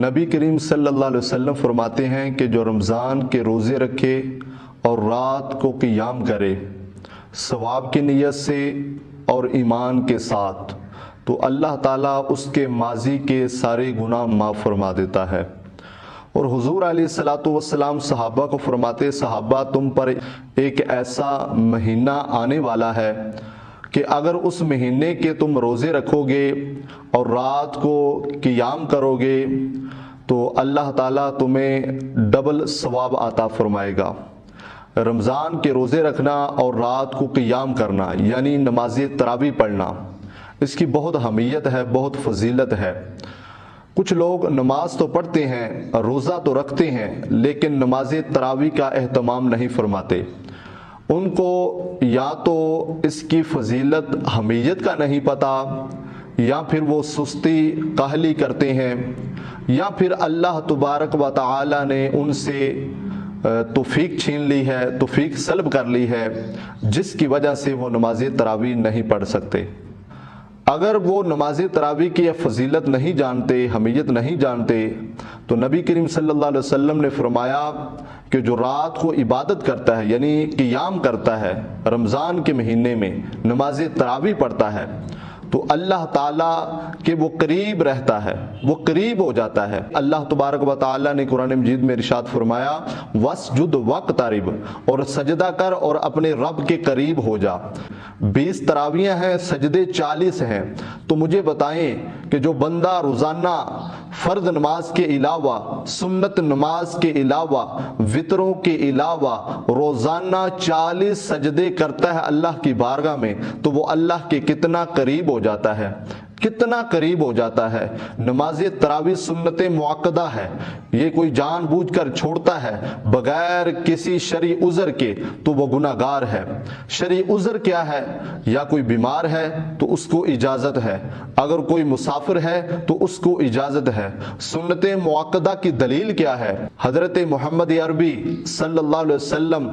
نبی کریم صلی اللہ علیہ وسلم فرماتے ہیں کہ جو رمضان کے روزے رکھے اور رات کو قیام کرے ثواب کی نیت سے اور ایمان کے ساتھ، تو اللہ تعالیٰ اس کے ماضی کے سارے گناہ معاف فرما دیتا ہے۔ اور حضور علیہ الصلوۃ والسلام صحابہ کو فرماتے، صحابہ تم پر ایک ایسا مہینہ آنے والا ہے کہ اگر اس مہینے کے تم روزے رکھو گے اور رات کو قیام کرو گے تو اللہ تعالیٰ تمہیں ڈبل ثواب عطا فرمائے گا۔ رمضان کے روزے رکھنا اور رات کو قیام کرنا یعنی نماز تراویح پڑھنا، اس کی بہت اہمیت ہے، بہت فضیلت ہے۔ کچھ لوگ نماز تو پڑھتے ہیں، روزہ تو رکھتے ہیں، لیکن نماز تراویح کا اہتمام نہیں فرماتے۔ ان کو یا تو اس کی فضیلت اہمیت کا نہیں پتہ، یا پھر وہ سستی کاہلی کرتے ہیں، یا پھر اللہ تبارک و تعالی نے ان سے توفیق چھین لی ہے، توفیق سلب کر لی ہے، جس کی وجہ سے وہ نماز تراویح نہیں پڑھ سکتے۔ اگر وہ نماز تراویح کی فضیلت نہیں جانتے، اہمیت نہیں جانتے، تو نبی کریم صلی اللہ علیہ وسلم نے فرمایا کہ جو رات کو عبادت کرتا ہے یعنی قیام کرتا ہے رمضان کے مہینے میں، نماز تراویح پڑھتا ہے، تو اللہ تعالیٰ کے وہ قریب رہتا ہے، وہ قریب ہو جاتا ہے۔ اللہ تبارک و تعالیٰ نے قرآن مجید میں ارشاد فرمایا وَاسْجُدْ وَاقْتَرِب، اور سجدہ کر اور اپنے رب کے قریب ہو جا۔ 20 تراویحیں ہیں، سجدے 40 ہیں۔ تو مجھے بتائیں کہ جو بندہ روزانہ فرض نماز کے علاوہ، سنت نماز کے علاوہ، وطروں کے علاوہ روزانہ 40 سجدے کرتا ہے اللہ کی بارگاہ میں، تو وہ اللہ کے کتنا قریب ہو جاتا ہے، کتنا قریب ہو جاتا ہے۔ نماز تراویح سنت معقدہ ہے، یہ کوئی جان بوجھ کر چھوڑتا ہے بغیر کسی شرعی عذر کے تو وہ گناہ گار ہے۔ شرعی عذر کیا ہے؟ یا کوئی بیمار ہے تو اس کو اجازت ہے، اگر کوئی مسافر ہے تو اس کو اجازت ہے۔ سنت معقدہ کی دلیل کیا ہے؟ حضرت محمد عربی صلی اللہ علیہ وسلم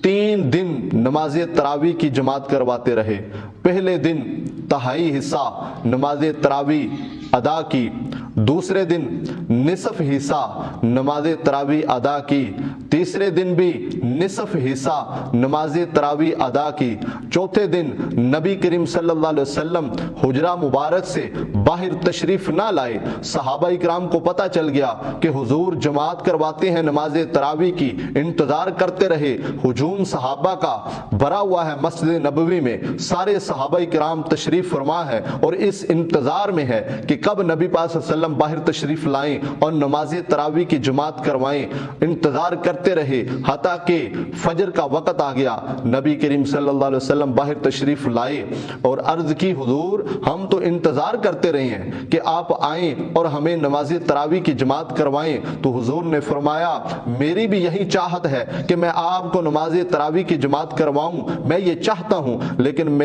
3 دن نماز تراویح کی جماعت کرواتے رہے۔ پہلے دن تہائی حصہ نماز تراویح ادا کی، دوسرے دن نصف حصہ نماز تراویح ادا کی، تیسرے دن بھی نصف حصہ نماز تراویح ادا کی، چوتھے دن نبی کریم صلی اللہ علیہ وسلم حجرہ مبارک سے باہر تشریف نہ لائے۔ صحابہ اکرام کو پتہ چل گیا کہ حضور جماعت کرواتے ہیں نماز تراویح کی، انتظار کرتے رہے۔ ہجوم صحابہ کا بھرا ہوا ہے مسجد نبوی میں، سارے صحابہ اکرام تشریف فرما ہے اور اس انتظار میں ہے کہ کب نبی پاک صلی اللہ علیہ وسلم باہر تشریف لائیں اور نماز تراویح کی جماعت کروائیں۔ انتظار کرتے رہے حتیٰ کہ فجر کا وقت آ گیا، نبی کریم صلی اللہ علیہ وسلم باہر تشریف لائے اور عرض کی حضور ہم تو انتظار کرتے رہے ہیں کہ آپ آئیں اور ہمیں نماز تراویح کی جماعت کروائیں۔ تو حضور نے فرمایا میری بھی یہی چاہت ہے کہ میں آپ کو نماز تراویح کی جماعت کرواؤں، میں یہ چاہتا ہوں، لیکن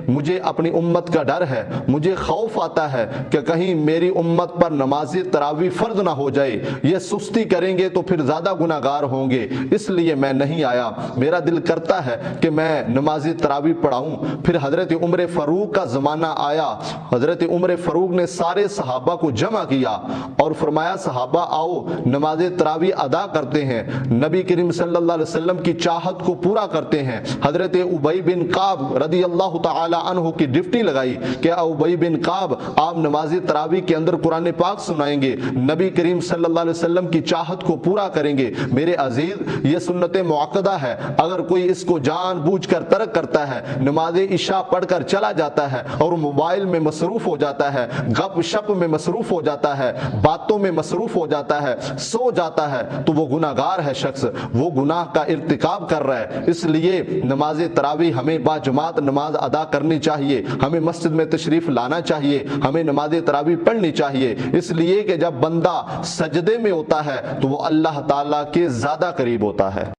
مجھے اپنی امت کا ڈر ہے، مجھے خوف آتا ہے کہ کہیں میری امت پر نماز تراویح فرض نہ ہو جائے، یہ سستی کریں گے تو پھر زیادہ گناہ گار ہوں گے، اس لیے میں نہیں آیا۔ میرا دل کرتا ہے کہ میں نماز تراویح پڑھاؤں۔ پھر حضرت عمر فاروق کا زمانہ آیا، حضرت عمر فاروق نے سارے صحابہ کو جمع کیا اور فرمایا صحابہ آؤ نماز تراویح ادا کرتے ہیں، نبی کریم صلی اللہ علیہ وسلم کی چاہت کو پورا کرتے ہیں۔ حضرت ابی بن کعب رضی اللہ تعالی عنہ کی ڈیوٹی لگائی کہ ابی بن کعب آپ نماز تراویح کے اندر قرآن پاک سنائیں گے، نبی کریم صلی اللہ علیہ وسلم کی چاہت کو پورا کریں گے۔ میرے عزیز یہ سنت معقدہ ہے، اگر کوئی اس کو جان بوجھ کر ترک کرتا ہے، نماز عشاء پڑھ کر چلا جاتا ہے اور موبائل میں مصروف ہو جاتا ہے، گپ شپ میں مصروف ہو جاتا ہے، باتوں میں مصروف ہو جاتا ہے، سو جاتا ہے، تو وہ گناہ گار ہے شخص، وہ گناہ کا ارتکاب کر رہا ہے۔ اس لیے نماز تراویح ہمیں با جماعت نماز ادا کرنی چاہیے، ہمیں مسجد میں تشریف لانا چاہیے، ہمیں نماز تراویح پڑھنی چاہیے، اس لیے کہ جب بندہ سجدے میں ہوتا ہے تو وہ اللہ تعالیٰ کے زیادہ قریب ہوتا ہے۔